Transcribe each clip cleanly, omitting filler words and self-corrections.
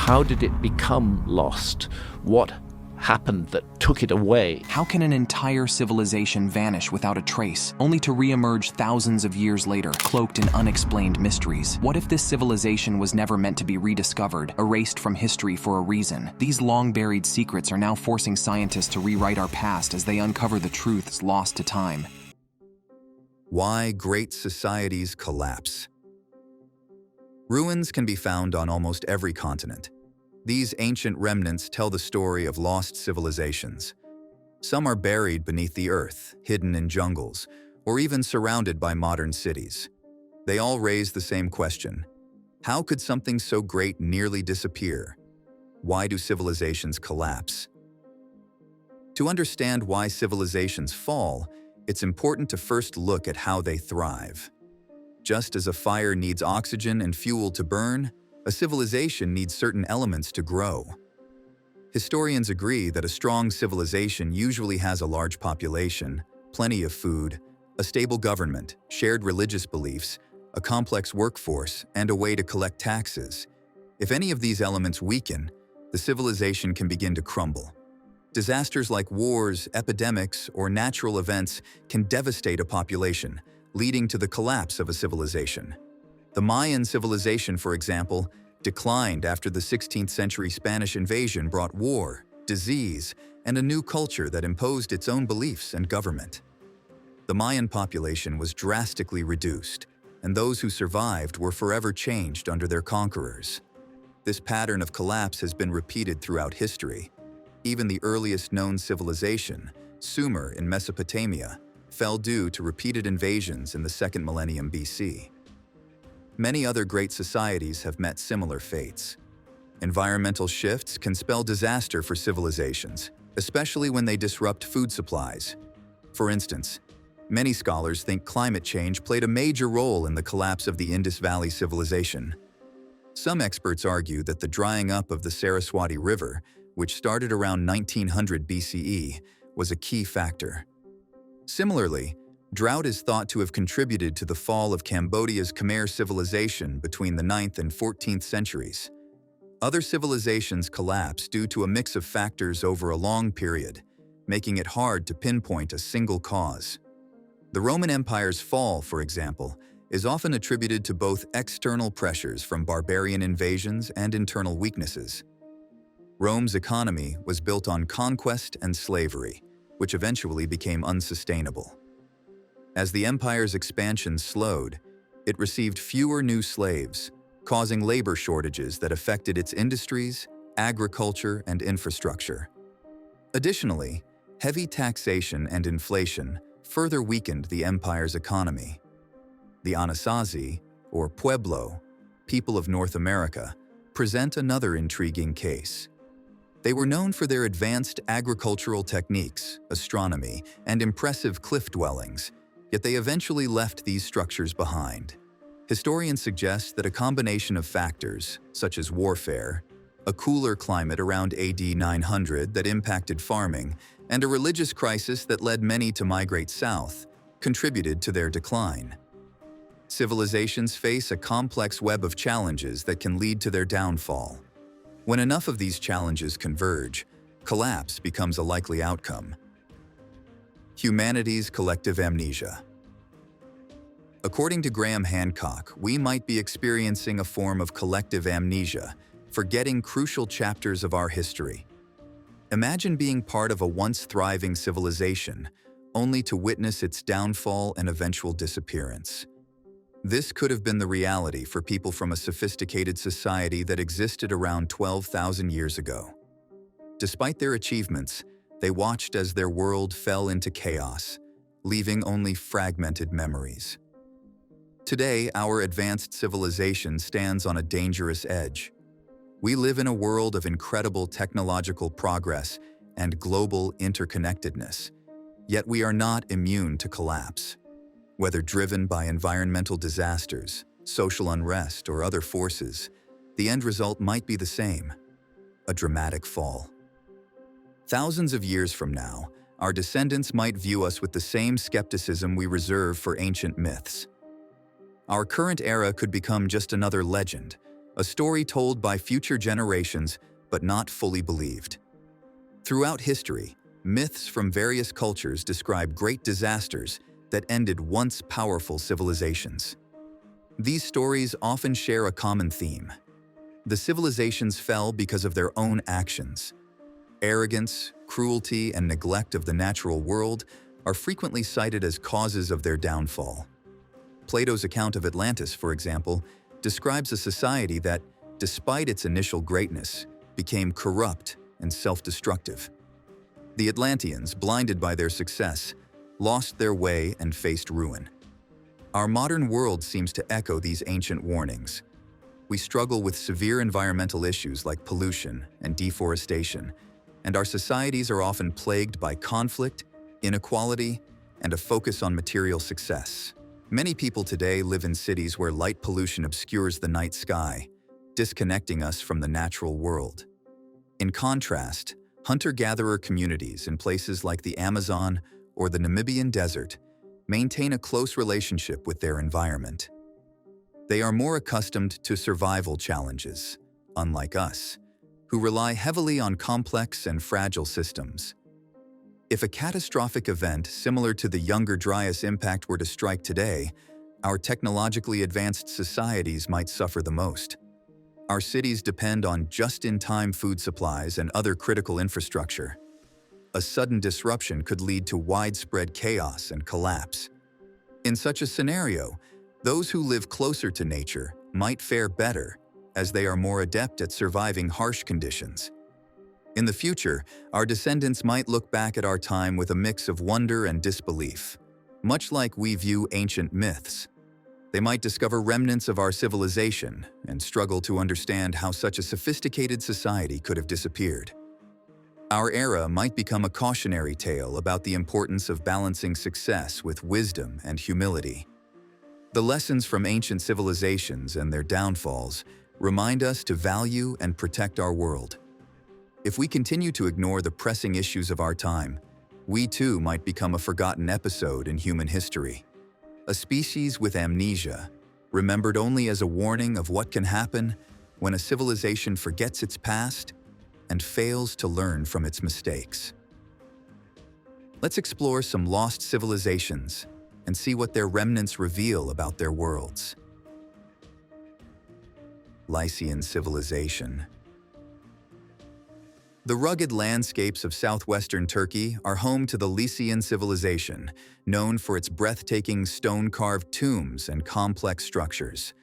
How did it become lost? What happened that took it away? How can an entire civilization vanish without a trace, only to reemerge thousands of years later, cloaked in unexplained mysteries? What if this civilization was never meant to be rediscovered, erased from history for a reason? These long-buried secrets are now forcing scientists to rewrite our past as they uncover the truths lost to time. Why great societies collapse. Ruins can be found on almost every continent. These ancient remnants tell the story of lost civilizations. Some are buried beneath the earth, hidden in jungles, or even surrounded by modern cities. They all raise the same question: how could something so great nearly disappear? Why do civilizations collapse? To understand why civilizations fall, it's important to first look at how they thrive. Just as a fire needs oxygen and fuel to burn, a civilization needs certain elements to grow. Historians agree that a strong civilization usually has a large population, plenty of food, a stable government, shared religious beliefs, a complex workforce, and a way to collect taxes. If any of these elements weaken, the civilization can begin to crumble. Disasters like wars, epidemics, or natural events can devastate a population, leading to the collapse of a civilization. The Mayan civilization, for example, declined after the 16th century Spanish invasion brought war, disease, and a new culture that imposed its own beliefs and government. The Mayan population was drastically reduced, and those who survived were forever changed under their conquerors. This pattern of collapse has been repeated throughout history. Even the earliest known civilization, Sumer in Mesopotamia, fell due to repeated invasions in the 2nd millennium BC. Many other great societies have met similar fates. Environmental shifts can spell disaster for civilizations, especially when they disrupt food supplies. For instance, many scholars think climate change played a major role in the collapse of the Indus Valley civilization. Some experts argue that the drying up of the Saraswati River, which started around 1900 BCE, was a key factor. Similarly, drought is thought to have contributed to the fall of Cambodia's Khmer civilization between the 9th and 14th centuries. Other civilizations collapse due to a mix of factors over a long period, making it hard to pinpoint a single cause. The Roman Empire's fall, for example, is often attributed to both external pressures from barbarian invasions and internal weaknesses. Rome's economy was built on conquest and slavery, which eventually became unsustainable. As the empire's expansion slowed, it received fewer new slaves, causing labor shortages that affected its industries, agriculture, and infrastructure. Additionally, heavy taxation and inflation further weakened the empire's economy. The Anasazi, or Pueblo, people of North America, present another intriguing case. They were known for their advanced agricultural techniques, astronomy, and impressive cliff dwellings, yet they eventually left these structures behind. Historians suggest that a combination of factors, such as warfare, a cooler climate around AD 900 that impacted farming, and a religious crisis that led many to migrate south, contributed to their decline. Civilizations face a complex web of challenges that can lead to their downfall. When enough of these challenges converge, collapse becomes a likely outcome. Humanity's collective amnesia. According to Graham Hancock, we might be experiencing a form of collective amnesia, forgetting crucial chapters of our history. Imagine being part of a once thriving civilization, only to witness its downfall and eventual disappearance. This could have been the reality for people from a sophisticated society that existed around 12,000 years ago. Despite their achievements, they watched as their world fell into chaos, leaving only fragmented memories. Today, our advanced civilization stands on a dangerous edge. We live in a world of incredible technological progress and global interconnectedness, yet we are not immune to collapse. Whether driven by environmental disasters, social unrest, or other forces, the end result might be the same: a dramatic fall. Thousands of years from now, our descendants might view us with the same skepticism we reserve for ancient myths. Our current era could become just another legend, a story told by future generations but not fully believed. Throughout history, myths from various cultures describe great disasters that ended once powerful civilizations. These stories often share a common theme. The civilizations fell because of their own actions. Arrogance, cruelty, and neglect of the natural world are frequently cited as causes of their downfall. Plato's account of Atlantis, for example, describes a society that, despite its initial greatness, became corrupt and self-destructive. The Atlanteans, blinded by their success, lost their way and faced ruin. Our modern world seems to echo these ancient warnings. We struggle with severe environmental issues like pollution and deforestation, and our societies are often plagued by conflict, inequality, and a focus on material success. Many people today live in cities where light pollution obscures the night sky, disconnecting us from the natural world. In contrast, hunter-gatherer communities in places like the Amazon or the Namibian desert maintain a close relationship with their environment. They are more accustomed to survival challenges, unlike us, who rely heavily on complex and fragile systems. If a catastrophic event similar to the Younger Dryas impact were to strike today, our technologically advanced societies might suffer the most. Our cities depend on just-in-time food supplies and other critical infrastructure. A sudden disruption could lead to widespread chaos and collapse. In such a scenario, those who live closer to nature might fare better, as they are more adept at surviving harsh conditions. In the future, our descendants might look back at our time with a mix of wonder and disbelief, much like we view ancient myths. They might discover remnants of our civilization and struggle to understand how such a sophisticated society could have disappeared. Our era might become a cautionary tale about the importance of balancing success with wisdom and humility. The lessons from ancient civilizations and their downfalls remind us to value and protect our world. If we continue to ignore the pressing issues of our time, we too might become a forgotten episode in human history. A species with amnesia, remembered only as a warning of what can happen when a civilization forgets its past and fails to learn from its mistakes. Let's explore some lost civilizations and see what their remnants reveal about their worlds. Lysan Civilization. The rugged landscapes of southwestern Turkey are home to the Lysan Civilization, known for its breathtaking stone-carved tombs and complex structures.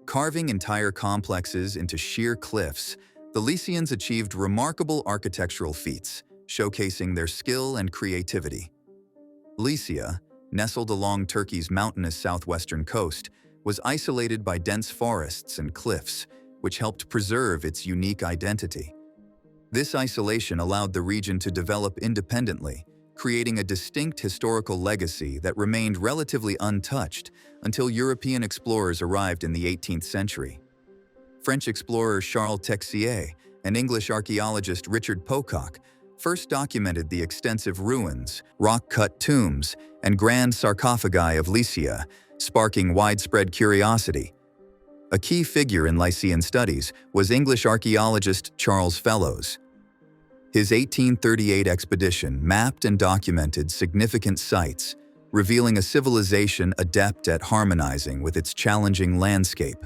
Carving entire complexes into sheer cliffs, the Lysans achieved remarkable architectural feats, showcasing their skill and creativity. Lycia, nestled along Turkey's mountainous southwestern coast, was isolated by dense forests and cliffs, which helped preserve its unique identity. This isolation allowed the region to develop independently, creating a distinct historical legacy that remained relatively untouched until European explorers arrived in the 18th century. French explorer Charles Texier and English archaeologist Richard Pocock first documented the extensive ruins, rock-cut tombs, and grand sarcophagi of Lycia, sparking widespread curiosity. A key figure in Lycian studies was English archaeologist Charles Fellows. His 1838 expedition mapped and documented significant sites, revealing a civilization adept at harmonizing with its challenging landscape.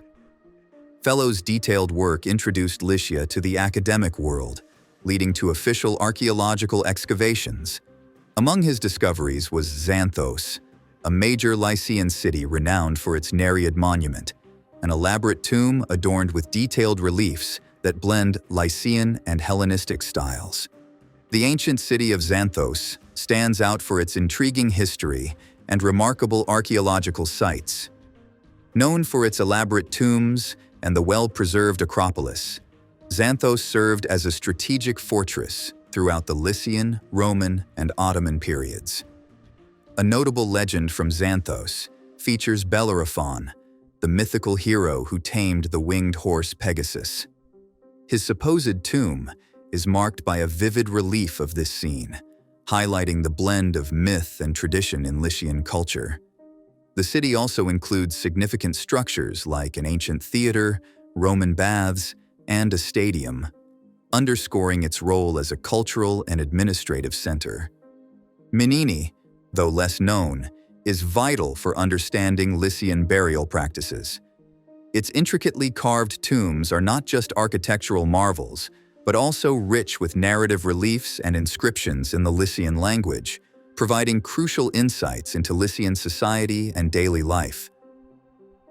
Fellows' detailed work introduced Lycia to the academic world, leading to official archaeological excavations. Among his discoveries was Xanthos, a major Lycian city renowned for its Nereid monument, an elaborate tomb adorned with detailed reliefs that blend Lycian and Hellenistic styles. The ancient city of Xanthos stands out for its intriguing history and remarkable archaeological sites. Known for its elaborate tombs and the well-preserved Acropolis, Xanthos served as a strategic fortress throughout the Lycian, Roman, and Ottoman periods. A notable legend from Xanthos features Bellerophon, the mythical hero who tamed the winged horse Pegasus. His supposed tomb is marked by a vivid relief of this scene, highlighting the blend of myth and tradition in Lycian culture. The city also includes significant structures like an ancient theater, Roman baths, and a stadium, underscoring its role as a cultural and administrative center. Menini, though less known, is vital for understanding Lycian burial practices. Its intricately carved tombs are not just architectural marvels, but also rich with narrative reliefs and inscriptions in the Lycian language, providing crucial insights into Lycian society and daily life.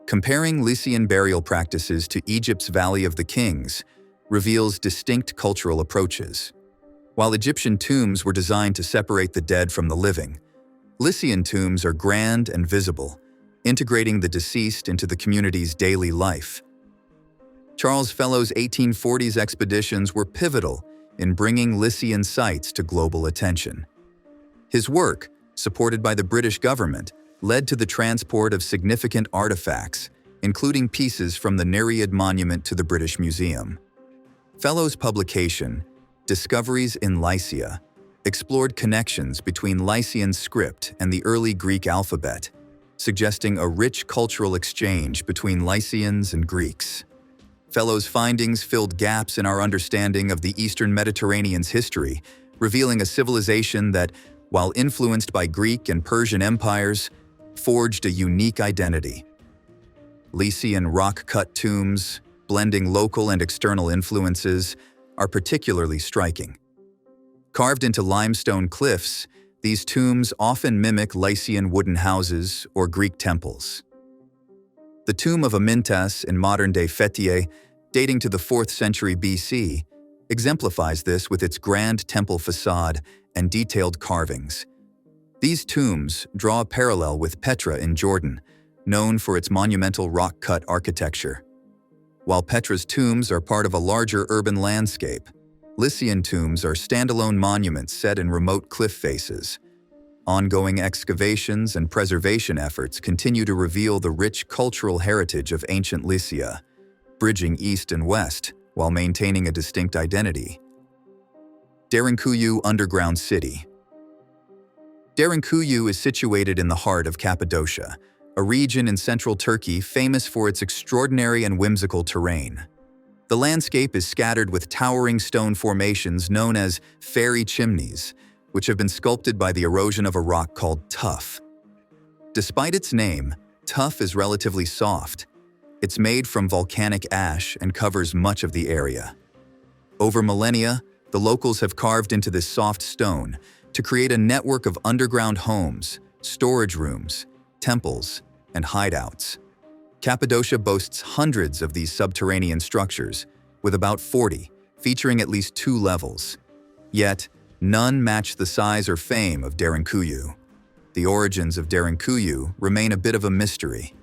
Comparing Lycian burial practices to Egypt's Valley of the Kings reveals distinct cultural approaches. While Egyptian tombs were designed to separate the dead from the living, Lycian tombs are grand and visible, integrating the deceased into the community's daily life. Charles Fellow's 1840s expeditions were pivotal in bringing Lycian sites to global attention. His work, supported by the British government, led to the transport of significant artifacts, including pieces from the Nereid Monument to the British Museum. Fellow's publication, Discoveries in Lycia, explored connections between Lycian script and the early Greek alphabet, suggesting a rich cultural exchange between Lycians and Greeks. Fellow's findings filled gaps in our understanding of the Eastern Mediterranean's history, revealing a civilization that, while influenced by Greek and Persian empires, forged a unique identity. Lycian rock-cut tombs, blending local and external influences, are particularly striking. Carved into limestone cliffs, these tombs often mimic Lycian wooden houses or Greek temples. The tomb of Amyntas in modern-day Fethiye, dating to the 4th century BC, exemplifies this with its grand temple facade and detailed carvings. These tombs draw a parallel with Petra in Jordan, known for its monumental rock-cut architecture. While Petra's tombs are part of a larger urban landscape, Lycian tombs are standalone monuments set in remote cliff faces. Ongoing excavations and preservation efforts continue to reveal the rich cultural heritage of ancient Lycia, bridging east and west while maintaining a distinct identity. Darenkuyu Underground City. Darenkuyu is situated in the heart of Cappadocia, a region in central Turkey famous for its extraordinary and whimsical terrain. The landscape is scattered with towering stone formations known as fairy chimneys, which have been sculpted by the erosion of a rock called tuff. Despite its name, tuff is relatively soft. It's made from volcanic ash and covers much of the area. Over millennia, the locals have carved into this soft stone to create a network of underground homes, storage rooms, temples, and hideouts. Cappadocia boasts hundreds of these subterranean structures, with about 40, featuring at least 2 levels. Yet, none match the size or fame of Darenkuyu. The origins of Darenkuyu remain a bit of a mystery.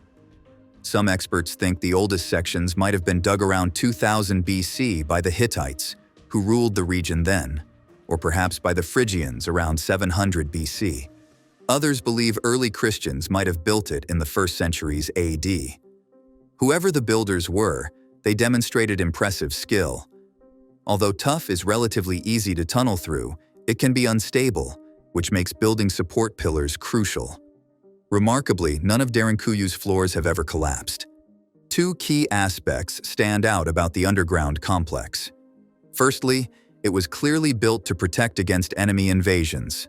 Some experts think the oldest sections might have been dug around 2000 BC by the Hittites, who ruled the region then, or perhaps by the Phrygians around 700 BC. Others believe early Christians might have built it in the 1st centuries AD. Whoever the builders were, they demonstrated impressive skill. Although tuff is relatively easy to tunnel through, it can be unstable, which makes building support pillars crucial. Remarkably, none of Darenkuyu's floors have ever collapsed. 2 key aspects stand out about the underground complex. Firstly, it was clearly built to protect against enemy invasions.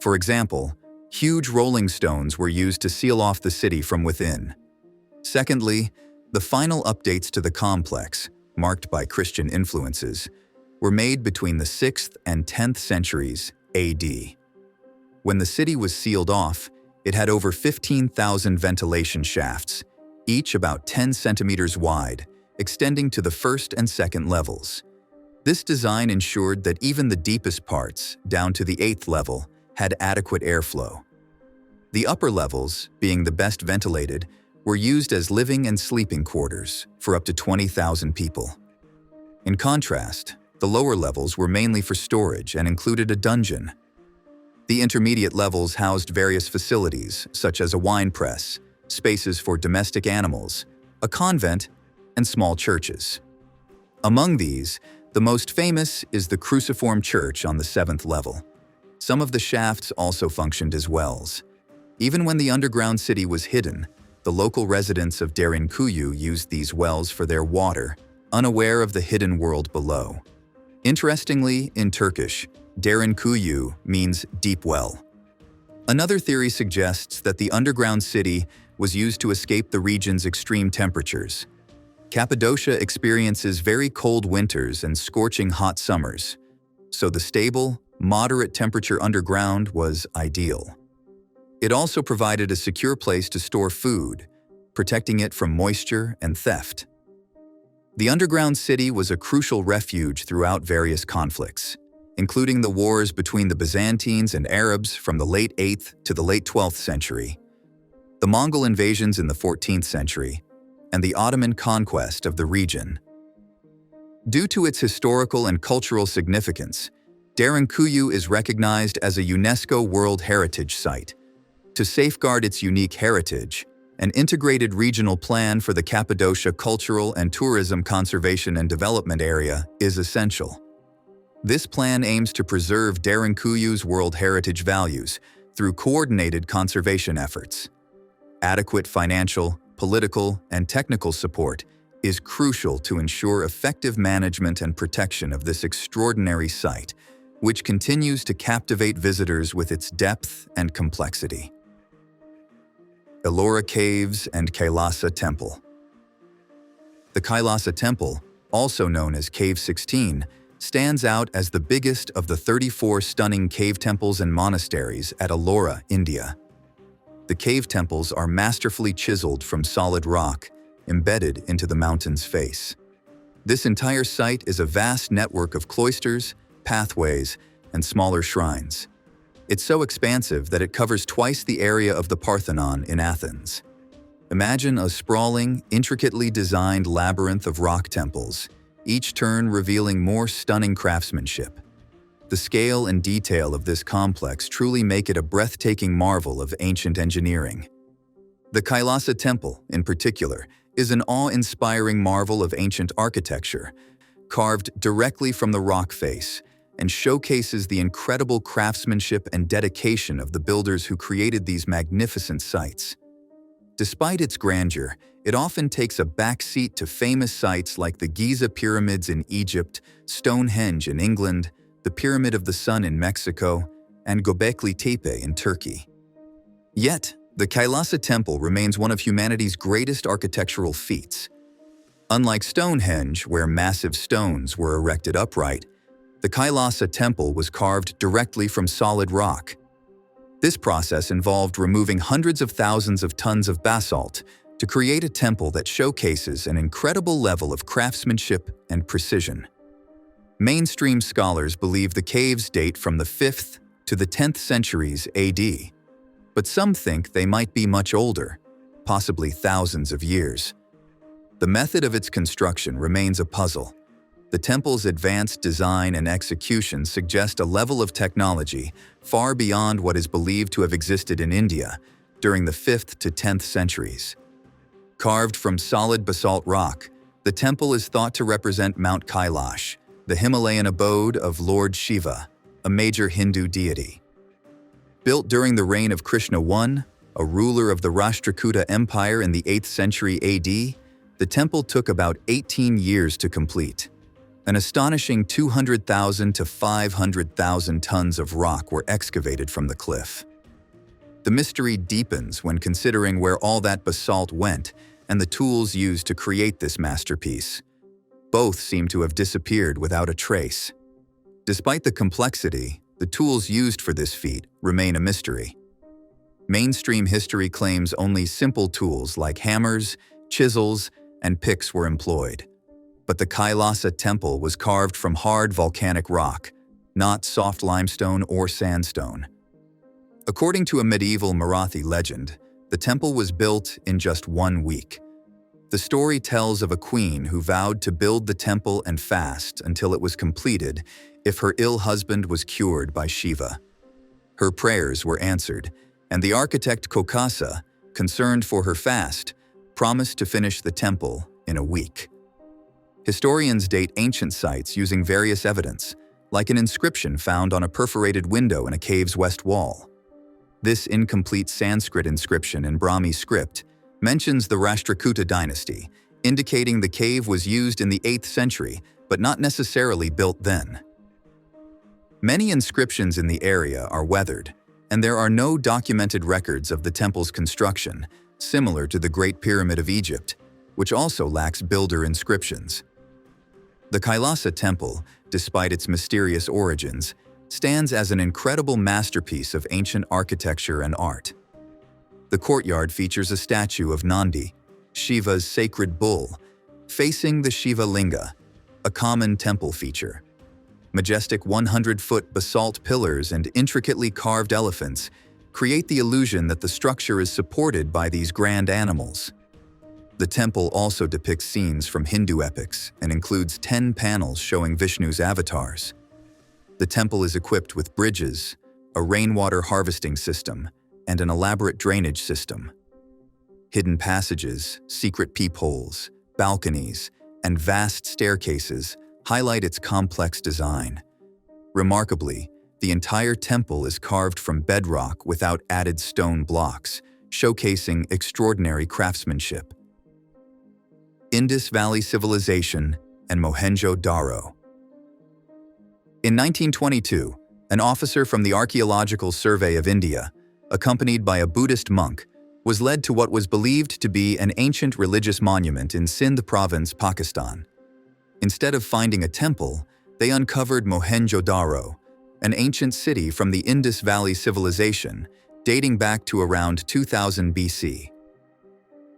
For example, huge rolling stones were used to seal off the city from within. Secondly, the final updates to the complex, marked by Christian influences, were made between the 6th and 10th centuries AD. When the city was sealed off, it had over 15,000 ventilation shafts, each about 10 centimeters wide, extending to the 1st and 2nd levels. This design ensured that even the deepest parts, down to the 8th level, had adequate airflow. The upper levels, being the best ventilated, were used as living and sleeping quarters for up to 20,000 people. In contrast, the lower levels were mainly for storage and included a dungeon. The intermediate levels housed various facilities, such as a wine press, spaces for domestic animals, a convent, and small churches. Among these, the most famous is the cruciform church on the 7th level. Some of the shafts also functioned as wells. Even when the underground city was hidden, The local residents of Darenkuyu used these wells for their water, unaware of the hidden world below. Interestingly, in Turkish, Darenkuyu means deep well. Another theory suggests that the underground city was used to escape the region's extreme temperatures. Cappadocia experiences very cold winters and scorching hot summers, so the stable, moderate temperature underground was ideal. It also provided a secure place to store food, protecting it from moisture and theft. The underground city was a crucial refuge throughout various conflicts, including the wars between the Byzantines and Arabs from the late 8th to the late 12th century, the Mongol invasions in the 14th century, and the Ottoman conquest of the region. Due to its historical and cultural significance, Darenkuyu is recognized as a UNESCO World Heritage Site. To safeguard its unique heritage, an integrated regional plan for the Cappadocia Cultural and Tourism Conservation and Development Area is essential. This plan aims to preserve Darenkuyu's World Heritage values through coordinated conservation efforts. Adequate financial, political, and technical support is crucial to ensure effective management and protection of this extraordinary site, which continues to captivate visitors with its depth and complexity. Ellora Caves and Kyasa Temple. The Kyasa Temple, also known as Cave 16, stands out as the biggest of the 34 stunning cave temples and monasteries at Ellora, India. The cave temples are masterfully chiseled from solid rock, embedded into the mountain's face. This entire site is a vast network of cloisters, pathways, and smaller shrines. It's so expansive that it covers twice the area of the Parthenon in Athens. Imagine a sprawling, intricately designed labyrinth of rock temples, each turn revealing more stunning craftsmanship. The scale and detail of this complex truly make it a breathtaking marvel of ancient engineering. The Kyasa Temple, in particular, is an awe-inspiring marvel of ancient architecture, carved directly from the rock face, and showcases the incredible craftsmanship and dedication of the builders who created these magnificent sites. Despite its grandeur, it often takes a backseat to famous sites like the Giza Pyramids in Egypt, Stonehenge in England, the Pyramid of the Sun in Mexico, and Göbekli Tepe in Turkey. Yet, the Kyasa Temple remains one of humanity's greatest architectural feats. Unlike Stonehenge, where massive stones were erected upright, the Kyasa Temple was carved directly from solid rock. This process involved removing hundreds of thousands of tons of basalt to create a temple that showcases an incredible level of craftsmanship and precision. Mainstream scholars believe the caves date from the 5th to the 10th centuries AD, but some think they might be much older, possibly thousands of years. The method of its construction remains a puzzle. The temple's advanced design and execution suggest a level of technology far beyond what is believed to have existed in India during the 5th to 10th centuries. Carved from solid basalt rock, the temple is thought to represent Mount Kailash, the Himalayan abode of Lord Shiva, a major Hindu deity. Built during the reign of Krishna I, a ruler of the Rashtrakuta Empire in the 8th century AD, the temple took about 18 years to complete. An astonishing 200,000 to 500,000 tons of rock were excavated from the cliff. The mystery deepens when considering where all that basalt went and the tools used to create this masterpiece. Both seem to have disappeared without a trace. Despite the complexity, the tools used for this feat remain a mystery. Mainstream history claims only simple tools like hammers, chisels, and picks were employed. But the Kyasa Temple was carved from hard volcanic rock, not soft limestone or sandstone. According to a medieval Marathi legend, the temple was built in just 1 week. The story tells of a queen who vowed to build the temple and fast until it was completed if her ill husband was cured by Shiva. Her prayers were answered, and the architect Kyasa, concerned for her fast, promised to finish the temple in a week. Historians date ancient sites using various evidence, like an inscription found on a perforated window in a cave's west wall. This incomplete Sanskrit inscription in Brahmi script mentions the Rashtrakuta dynasty, indicating the cave was used in the 8th century, but not necessarily built then. Many inscriptions in the area are weathered, and there are no documented records of the temple's construction, similar to the Great Pyramid of Egypt, which also lacks builder inscriptions. The Kyasa temple, despite its mysterious origins, stands as an incredible masterpiece of ancient architecture and art. The courtyard features a statue of Nandi, Shiva's sacred bull, facing the Shiva Linga, a common temple feature. Majestic 100-foot basalt pillars and intricately carved elephants create the illusion that the structure is supported by these grand animals. The temple also depicts scenes from Hindu epics and includes 10 panels showing Vishnu's avatars. The temple is equipped with bridges, a rainwater harvesting system, and an elaborate drainage system. Hidden passages, secret peepholes, balconies, and vast staircases highlight its complex design. Remarkably, the entire temple is carved from bedrock without added stone blocks, showcasing extraordinary craftsmanship. Indus Valley Civilization and Mohenjo-Daro. In 1922, an officer from the Archaeological Survey of India, accompanied by a Buddhist monk, was led to what was believed to be an ancient religious monument in Sindh province, Pakistan. Instead of finding a temple, they uncovered Mohenjodaro, an ancient city from the Indus Valley Civilization dating back to around 2000 BC.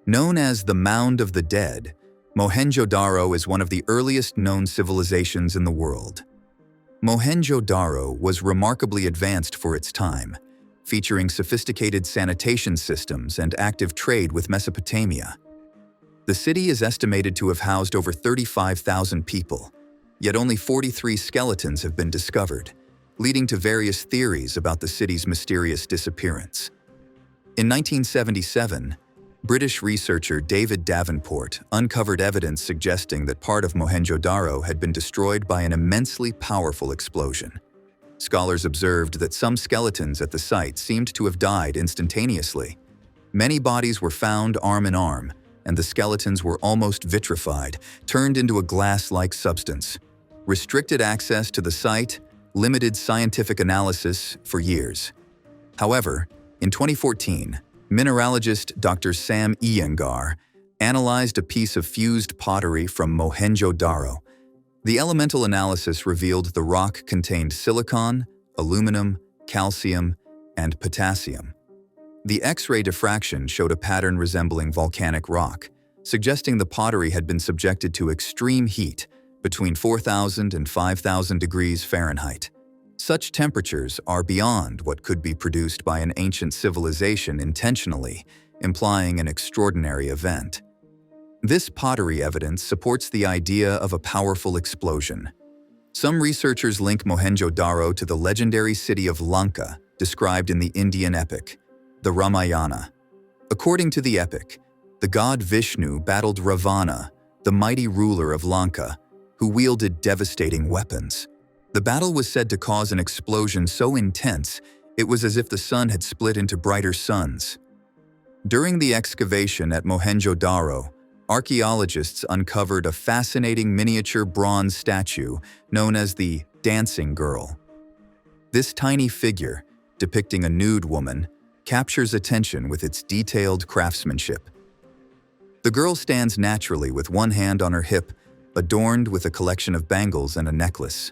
Known as the Mound of the Dead, Mohenjodaro is one of the earliest known civilizations in the world. Mohenjodaro was remarkably advanced for its time, featuring sophisticated sanitation systems and active trade with Mesopotamia. The city is estimated to have housed over 35,000 people, yet only 43 skeletons have been discovered, leading to various theories about the city's mysterious disappearance. In 1977, British researcher David Davenport uncovered evidence suggesting that part of Mohenjodaro had been destroyed by an immensely powerful explosion. Scholars observed that some skeletons at the site seemed to have died instantaneously. Many bodies were found arm in arm, and the skeletons were almost vitrified, turned into a glass-like substance. Restricted access to the site limited scientific analysis for years. However, in 2014, mineralogist Dr. Sam Iyengar analyzed a piece of fused pottery from Mohenjo-Daro. The elemental analysis revealed the rock contained silicon, aluminum, calcium, and potassium. The X-ray diffraction showed a pattern resembling volcanic rock, suggesting the pottery had been subjected to extreme heat between 4,000 and 5,000 degrees Fahrenheit. Such temperatures are beyond what could be produced by an ancient civilization intentionally, implying an extraordinary event. This pottery evidence supports the idea of a powerful explosion. Some researchers link Mohenjo-Daro to the legendary city of Lanka, described in the Indian epic, the Ramayana. According to the epic, the god Vishnu battled Ravana, the mighty ruler of Lanka, who wielded devastating weapons. The battle was said to cause an explosion so intense it was as if the sun had split into brighter suns. During the excavation at Mohenjo-Daro, archaeologists uncovered a fascinating miniature bronze statue known as the Dancing Girl. This tiny figure, depicting a nude woman, captures attention with its detailed craftsmanship. The girl stands naturally with one hand on her hip, adorned with a collection of bangles and a necklace.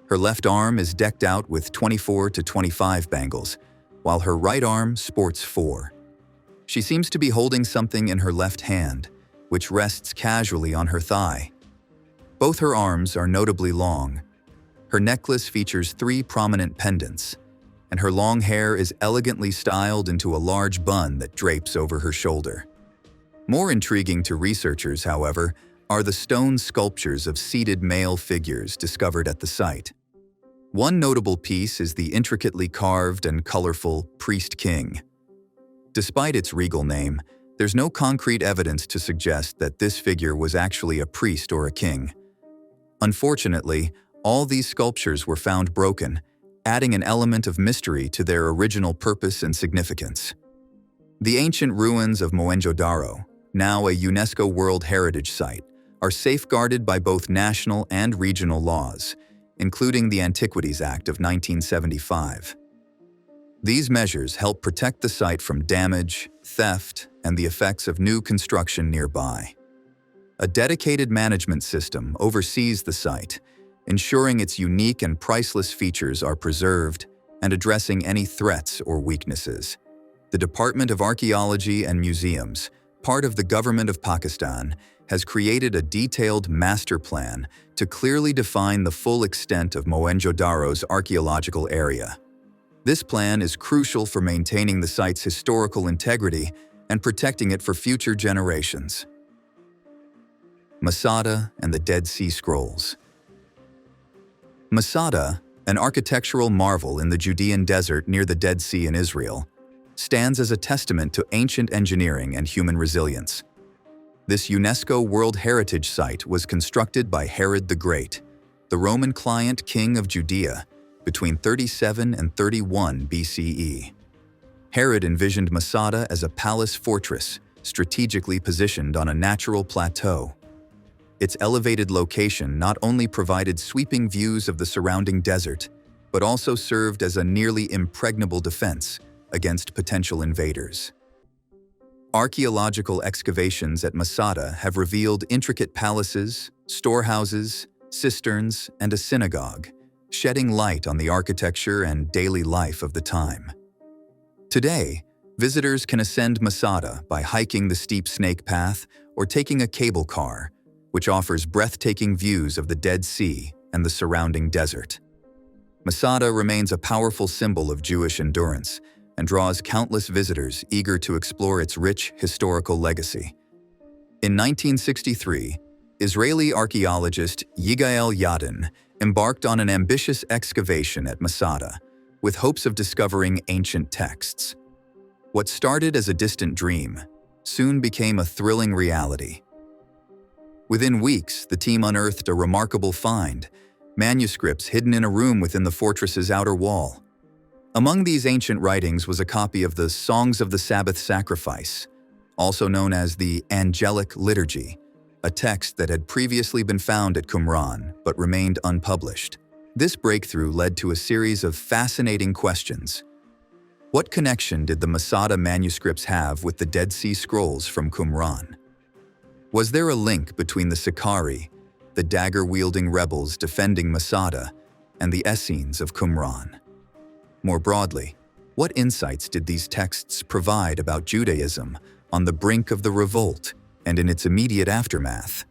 Her left arm is decked out with 24 to 25 bangles, while her right arm sports 4. She seems to be holding something in her left hand, which rests casually on her thigh. Both her arms are notably long. Her necklace features 3 prominent pendants, and her long hair is elegantly styled into a large bun that drapes over her shoulder. More intriguing to researchers, however, are the stone sculptures of seated male figures discovered at the site. One notable piece is the intricately carved and colorful Priest King. Despite its regal name, there's no concrete evidence to suggest that this figure was actually a priest or a king. Unfortunately, all these sculptures were found broken, adding an element of mystery to their original purpose and significance. The ancient ruins of Mohenjodaro, now a UNESCO World Heritage Site, are safeguarded by both national and regional laws, including the Antiquities Act of 1975. These measures help protect the site from damage, theft, and the effects of new construction nearby. A dedicated management system oversees the site, ensuring its unique and priceless features are preserved and addressing any threats or weaknesses. The Department of Archaeology and Museums, part of the Government of Pakistan, has created a detailed master plan to clearly define the full extent of Mohenjo-daro's archaeological area. This plan is crucial for maintaining the site's historical integrity and protecting it for future generations. Masada and the Dead Sea Scrolls. Masada, an architectural marvel in the Judean desert near the Dead Sea in Israel, stands as a testament to ancient engineering and human resilience. This UNESCO World Heritage Site was constructed by Herod the Great, the Roman client king of Judea, between 37 and 31 BCE. Herod envisioned Masada as a palace fortress strategically positioned on a natural plateau. Its elevated location not only provided sweeping views of the surrounding desert, but also served as a nearly impregnable defense against potential invaders. Archaeological excavations at Masada have revealed intricate palaces, storehouses, cisterns, and a synagogue, shedding light on the architecture and daily life of the time. Today, visitors can ascend Masada by hiking the steep snake path or taking a cable car, which offers breathtaking views of the Dead Sea and the surrounding desert. Masada remains a powerful symbol of Jewish endurance and draws countless visitors eager to explore its rich historical legacy. In 1963, Israeli archaeologist Yigael Yadin embarked on an ambitious excavation at Masada, with hopes of discovering ancient texts. What started as a distant dream soon became a thrilling reality. Within weeks, the team unearthed a remarkable find: manuscripts hidden in a room within the fortress's outer wall. Among these ancient writings was a copy of the Songs of the Sabbath Sacrifice, also known as the Angelic Liturgy, a text that had previously been found at Qumran but remained unpublished. This breakthrough led to a series of fascinating questions. What connection did the Masada manuscripts have with the Dead Sea Scrolls from Qumran? Was there a link between the Sicarii, the dagger-wielding rebels defending Masada, and the Essenes of Qumran? More broadly, what insights did these texts provide about Judaism on the brink of the revolt and in its immediate aftermath?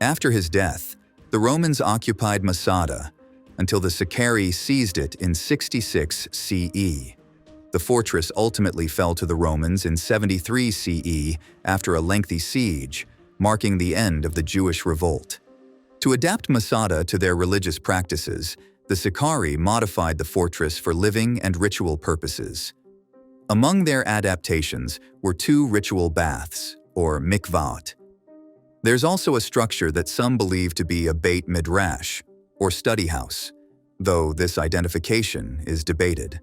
After his death, the Romans occupied Masada until the Sicarii seized it in 66 CE. The fortress ultimately fell to the Romans in 73 CE after a lengthy siege, marking the end of the Jewish revolt. To adapt Masada to their religious practices, the Sicarii modified the fortress for living and ritual purposes. Among their adaptations were 2 ritual baths, or mikvaot. There's also a structure that some believe to be a Beit Midrash, or study house, though this identification is debated.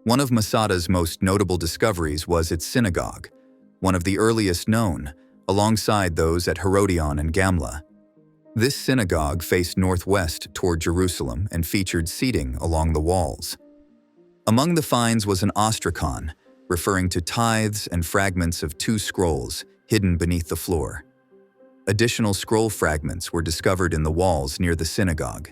One of Masada's most notable discoveries was its synagogue, one of the earliest known, alongside those at Herodion and Gamla. This synagogue faced northwest toward Jerusalem and featured seating along the walls. Among the finds was an ostracon, referring to tithes and fragments of 2 scrolls hidden beneath the floor. Additional scroll fragments were discovered in the walls near the synagogue.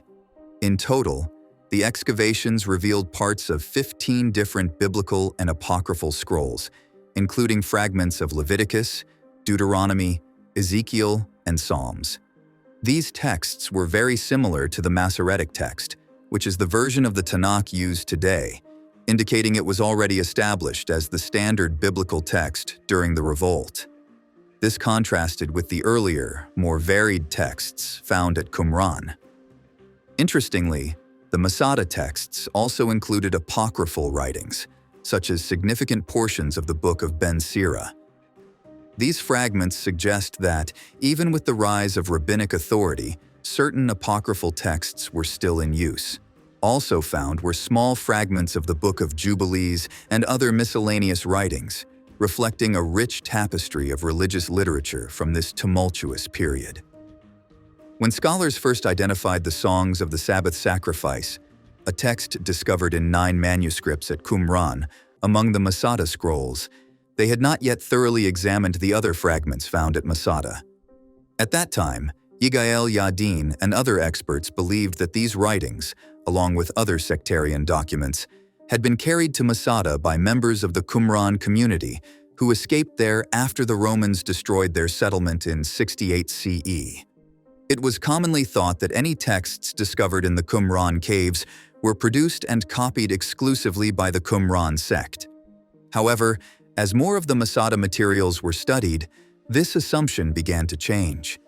In total, the excavations revealed parts of 15 different biblical and apocryphal scrolls, including fragments of Leviticus, Deuteronomy, Ezekiel, and Psalms. These texts were very similar to the Masoretic text, which is the version of the Tanakh used today, indicating it was already established as the standard biblical text during the revolt. This contrasted with the earlier, more varied texts found at Qumran. Interestingly, the Masada texts also included apocryphal writings, such as significant portions of the Book of Ben Sira. These fragments suggest that, even with the rise of rabbinic authority, certain apocryphal texts were still in use. Also found were small fragments of the Book of Jubilees and other miscellaneous writings, reflecting a rich tapestry of religious literature from this tumultuous period. When scholars first identified the songs of the Sabbath sacrifice, a text discovered in 9 manuscripts at Qumran among the Masada scrolls, they had not yet thoroughly examined the other fragments found at Masada. At that time, Yigael Yadin and other experts believed that these writings, along with other sectarian documents, had been carried to Masada by members of the Qumran community who escaped there after the Romans destroyed their settlement in 68 CE. It was commonly thought that any texts discovered in the Qumran caves were produced and copied exclusively by the Qumran sect. However, as more of the Masada materials were studied, this assumption began to change.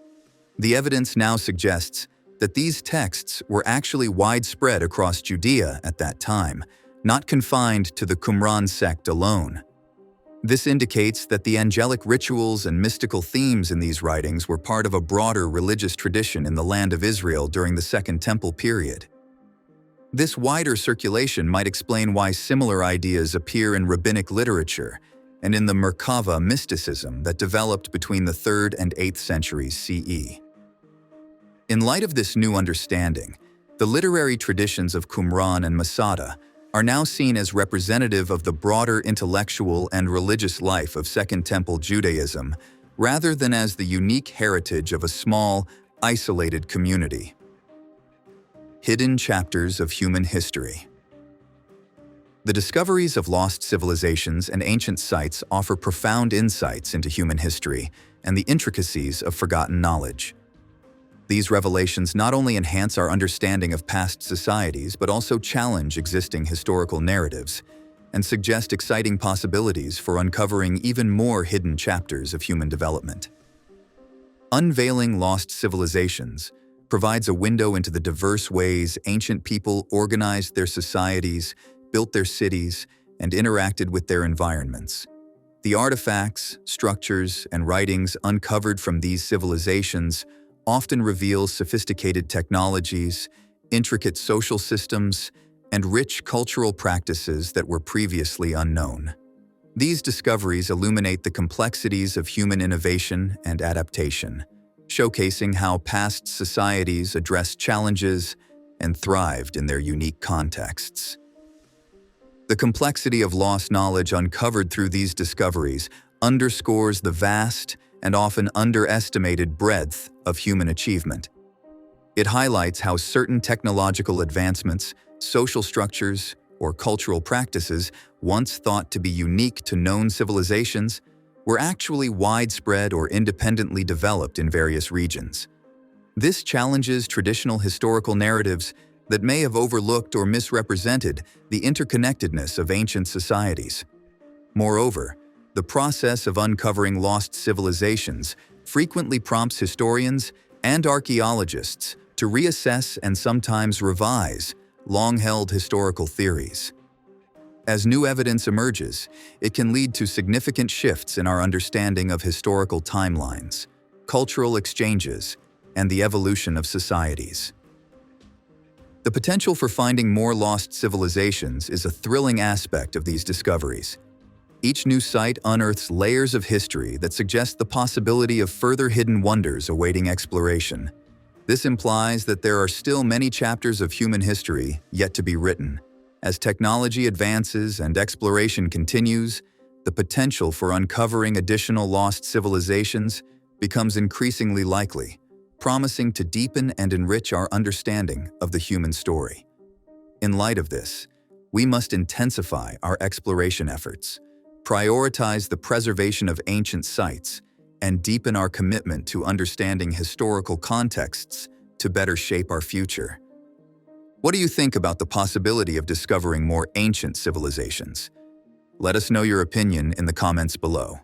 The evidence now suggests that these texts were actually widespread across Judea at that time, not confined to the Qumran sect alone. This indicates that the angelic rituals and mystical themes in these writings were part of a broader religious tradition in the land of Israel during the Second Temple period. This wider circulation might explain why similar ideas appear in rabbinic literature and in the Merkava mysticism that developed between the 3rd and 8th centuries CE. In light of this new understanding, the literary traditions of Qumran and Masada are now seen as representative of the broader intellectual and religious life of Second Temple Judaism, rather than as the unique heritage of a small, isolated community. Hidden chapters of human history. The discoveries of lost civilizations and ancient sites offer profound insights into human history and the intricacies of forgotten knowledge. These revelations not only enhance our understanding of past societies, but also challenge existing historical narratives and suggest exciting possibilities for uncovering even more hidden chapters of human development. Unveiling Lost Civilizations provides a window into the diverse ways ancient people organized their societies, built their cities, and interacted with their environments. The artifacts, structures, and writings uncovered from these civilizations often reveal sophisticated technologies, intricate social systems, and rich cultural practices that were previously unknown. These discoveries illuminate the complexities of human innovation and adaptation, showcasing how past societies addressed challenges and thrived in their unique contexts. The complexity of lost knowledge uncovered through these discoveries underscores the vast and often underestimated breadth of human achievement. It highlights how certain technological advancements, social structures, or cultural practices once thought to be unique to known civilizations were actually widespread or independently developed in various regions. This challenges traditional historical narratives that may have overlooked or misrepresented the interconnectedness of ancient societies. Moreover, the process of uncovering lost civilizations frequently prompts historians and archaeologists to reassess and sometimes revise long-held historical theories. As new evidence emerges, it can lead to significant shifts in our understanding of historical timelines, cultural exchanges, and the evolution of societies. The potential for finding more lost civilizations is a thrilling aspect of these discoveries. Each new site unearths layers of history that suggest the possibility of further hidden wonders awaiting exploration. This implies that there are still many chapters of human history yet to be written. As technology advances and exploration continues, the potential for uncovering additional lost civilizations becomes increasingly likely, promising to deepen and enrich our understanding of the human story. In light of this, we must intensify our exploration efforts, prioritize the preservation of ancient sites, and deepen our commitment to understanding historical contexts to better shape our future. What do you think about the possibility of discovering more ancient civilizations? Let us know your opinion in the comments below.